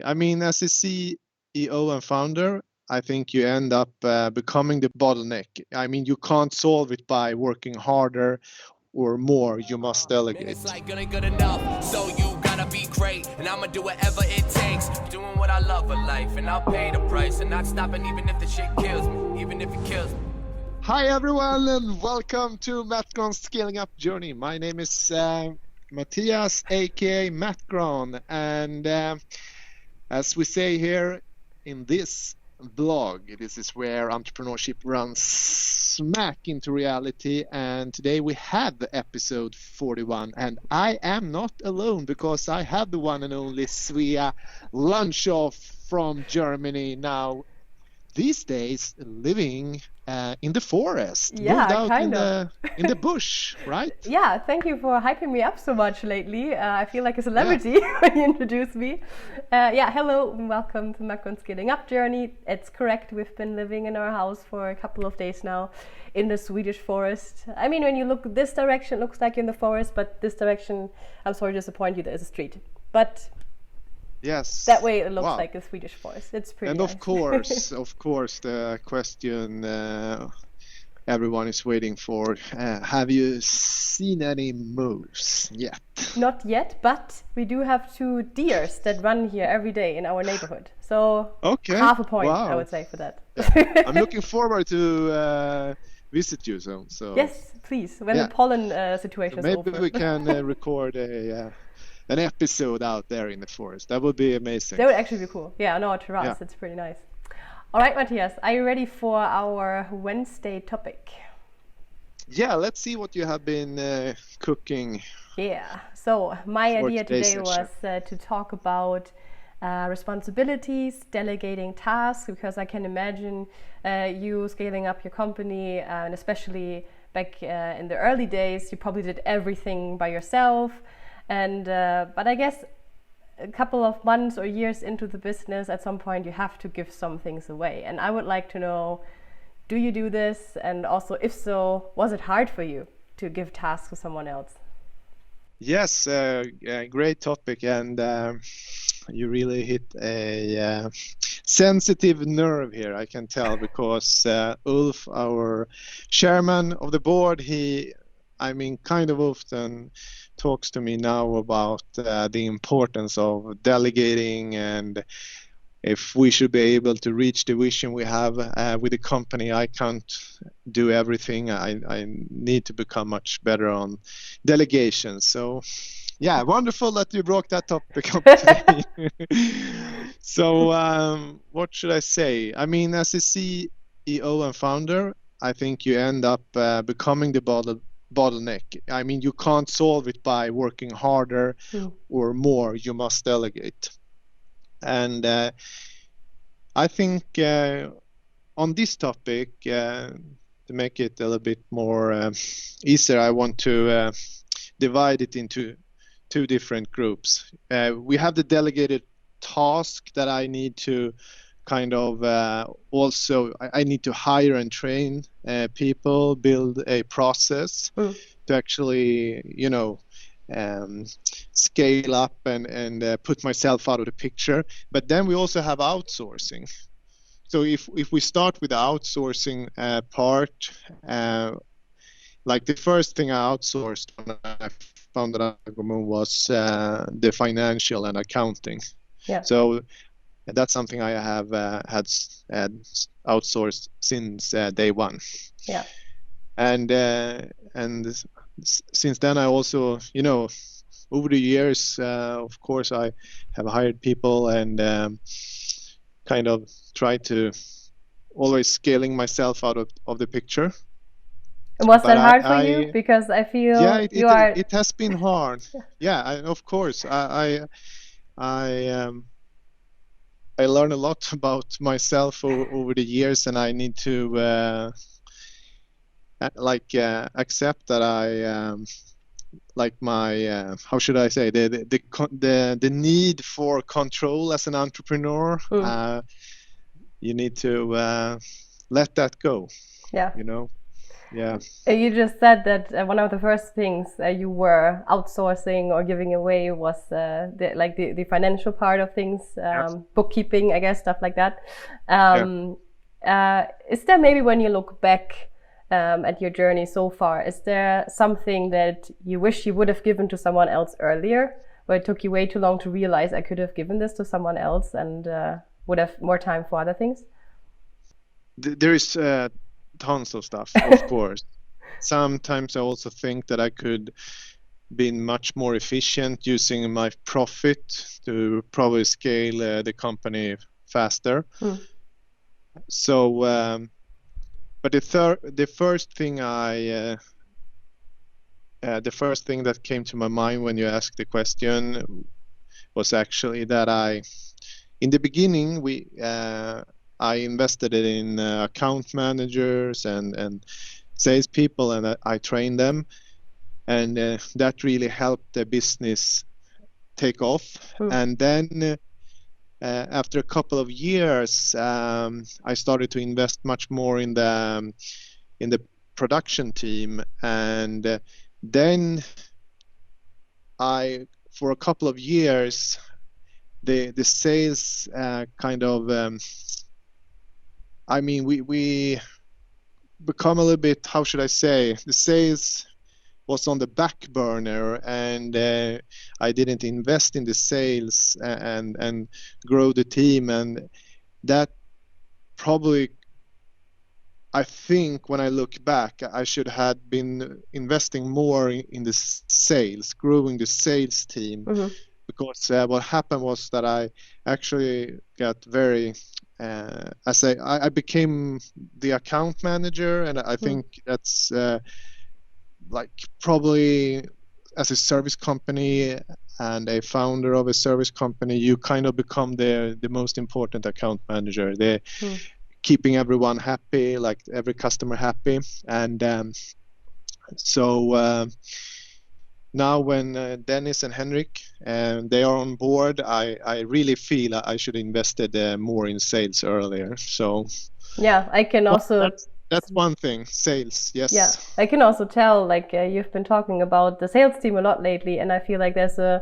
I mean, as a CEO and founder, I think you end up becoming the bottleneck. I mean, you can't solve it by working harder or more. You must delegate. It's like good ain't good enough, so you gotta be great. And I'ma do whatever it takes, doing what I love in life, and I'll pay the price and not stopping even if the shit kills me, even if it kills me. Hi everyone, and welcome to MattGron's Scaling Up Journey. My name is Mattias, aka MattGron, and as we say here in this blog, this is where entrepreneurship runs smack into reality, and today we have episode 41, and I am not alone because I have the one and only Svea lunch off from Germany now. These days, living in the forest, moved out in the bush, right? Yeah, thank you for hyping me up so much lately. I feel like a celebrity when you introduce me. Hello and welcome to MattGron's Scaling Up Journey. It's correct, we've been living in our house for a couple of days now in the Swedish forest. I mean, when you look this direction, it looks like you're in the forest, but this direction, I'm sorry to disappoint you, there's a street. But yes, that way it looks like a Swedish forest. It's pretty and nice. of course, the question everyone is waiting for, have you seen any moose yet? Not yet, but we do have 2 deers that run here every day in our neighborhood. So half a point, I would say, for that. Yeah. I'm looking forward to visit you soon. So yes, please, when the pollen situation is over. Maybe we can record an episode out there in the forest. That would be amazing. That would actually be cool. Yeah, no, to us, it's pretty nice. All right, Mattias, are you ready for our Wednesday topic? Yeah, let's see what you have been cooking. Yeah, so my idea today was to talk about responsibilities, delegating tasks, because I can imagine you scaling up your company, and especially back in the early days, you probably did everything by yourself. And but I guess a couple of months or years into the business, at some point you have to give some things away. And I would like to know, do you do this? And also, if so, was it hard for you to give tasks to someone else? Yes, great topic, and you really hit a sensitive nerve here, I can tell, because Ulf, our chairman of the board, kind of often talks to me now about the importance of delegating, and if we should be able to reach the vision we have with the company. I can't do everything. I need to become much better on delegation. So yeah, wonderful that you brought that topic up today. So what should I say? I mean, as a CEO and founder, I think you end up becoming the bottleneck. I mean, you can't solve it by working harder or more. You must delegate. And I think on this topic, to make it a little bit more easier, I want to divide it into 2 different groups. We have the delegated task that I need to kind of I need to hire and train people, build a process to actually, scale up and put myself out of the picture. But then we also have outsourcing. So if we start with the outsourcing part, like the first thing I outsourced when I founded Gronborg was the financial and accounting. Yeah. So that's something I have had outsourced since day one. Yeah. And since then, I also, over the years, of course, I have hired people and kind of tried to always scaling myself out of the picture. And was that hard for you? Because I feel it has been hard. Yeah, of course. I learned a lot about myself over the years, and I need to accept that I like my how should I say, the need for control as an entrepreneur. You need to let that go. Yeah. Yeah. You just said that one of the first things you were outsourcing or giving away was the financial part of things, bookkeeping, I guess, stuff like that. Is there maybe, when you look back at your journey so far, is there something that you wish you would have given to someone else earlier, where it took you way too long to realize I could have given this to someone else and would have more time for other things? There is tons of stuff, of course. Sometimes I also think that I could been much more efficient using my profit to probably scale the company faster. So, but the first thing that came to my mind when you asked the question was actually that in the beginning I invested in account managers and salespeople, and I trained them, and that really helped the business take off. And then after a couple of years, I started to invest much more in the production team, and then for a couple of years, the sales kind of we become a little bit, how should I say, the sales was on the back burner, and I didn't invest in the sales and grow the team, and that probably, I think when I look back, I should have been investing more in the sales, growing the sales team, because what happened was that I actually got very I became the account manager, and I think that's like probably as a service company and a founder of a service company, you kind of become the most important account manager. They're keeping everyone happy, like every customer happy, and so now when Dennis and Henrik they are on board, I really feel I should have invested more in sales earlier. So yeah, I can also. That's one thing, sales, yes. Yeah, I can also tell, like you've been talking about the sales team a lot lately, and I feel like there's a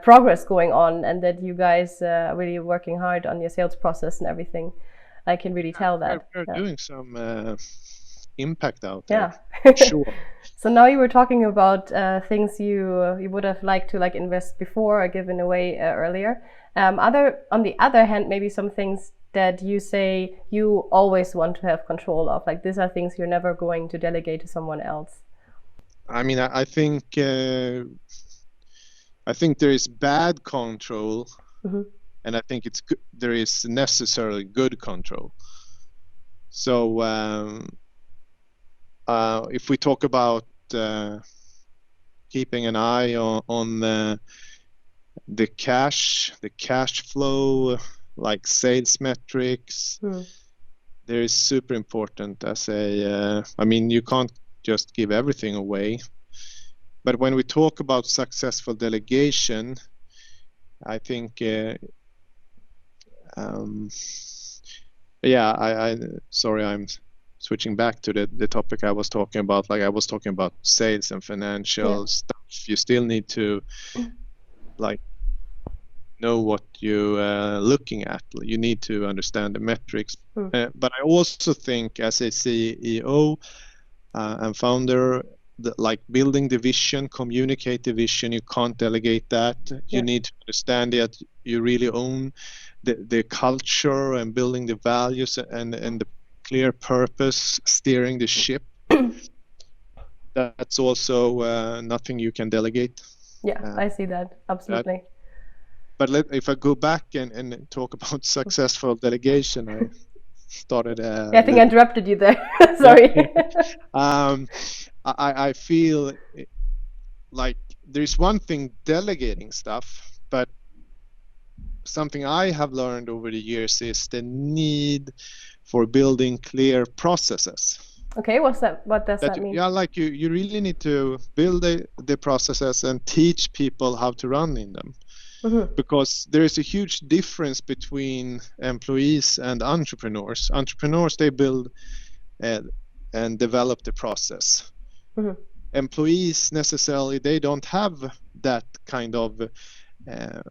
progress going on, and that you guys are really working hard on your sales process and everything. I can really tell that. We're doing some impact out there. Yeah, sure. So now you were talking about things you would have liked to invest before or given away earlier. On the other hand, maybe some things that you say you always want to have control of, like these are things you're never going to delegate to someone else. I mean, I think there is bad control, and I think there is necessarily good control. So if we talk about keeping an eye on the cash flow, like sales metrics, there is super important as I mean, you can't just give everything away. But when we talk about successful delegation, I think, sorry, I'm switching back to the topic I was talking about. Like I was talking about sales and financial stuff. You still need to know what you're looking at. You need to understand the metrics. But I also think as a CEO and founder, building the vision, communicate the vision, you can't delegate that. You need to understand that you really own the culture and building the values and the clear purpose, steering the ship. That's also nothing you can delegate. Yeah, I see that, absolutely. But if I go back and talk about successful delegation, I started. I think I interrupted you there. Sorry. I feel like there's one thing delegating stuff, but something I have learned over the years is the need for building clear processes. Okay, what does that mean? Yeah, like you really need to build the processes and teach people how to run in them. Because there is a huge difference between employees and entrepreneurs. Entrepreneurs, they build and develop the process. Employees necessarily, they don't have that kind of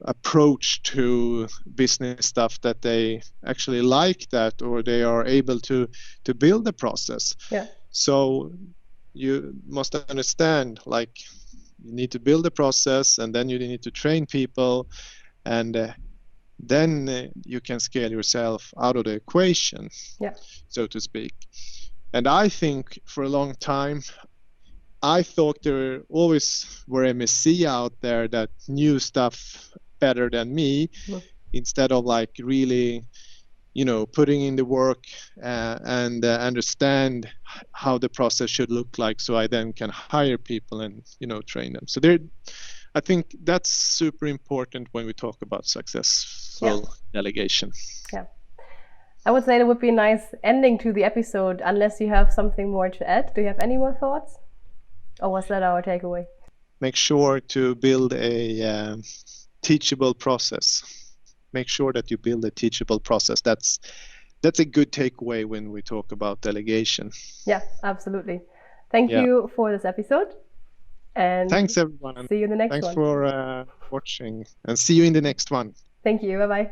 approach to business stuff, that they actually like that, or they are able to build the process. So you must understand, like, you need to build a process, and then you need to train people, and then you can scale yourself out of the equation, so to speak. And I think for a long time, I thought there always were MSC out there that knew stuff better than me, instead of like really, putting in the work and understand how the process should look like, so I then can hire people and, train them. So I think that's super important when we talk about successful delegation. I would say that would be a nice ending to the episode, unless you have something more to add. Do you have any more thoughts? Or was that our takeaway? Make sure to build a teachable process. Make sure that you build a teachable process. That's a good takeaway when we talk about delegation. Yeah, absolutely. Thank you for this episode. And thanks, everyone. See you in the next one. Thanks for watching, and see you in the next one. Thank you. Bye-bye.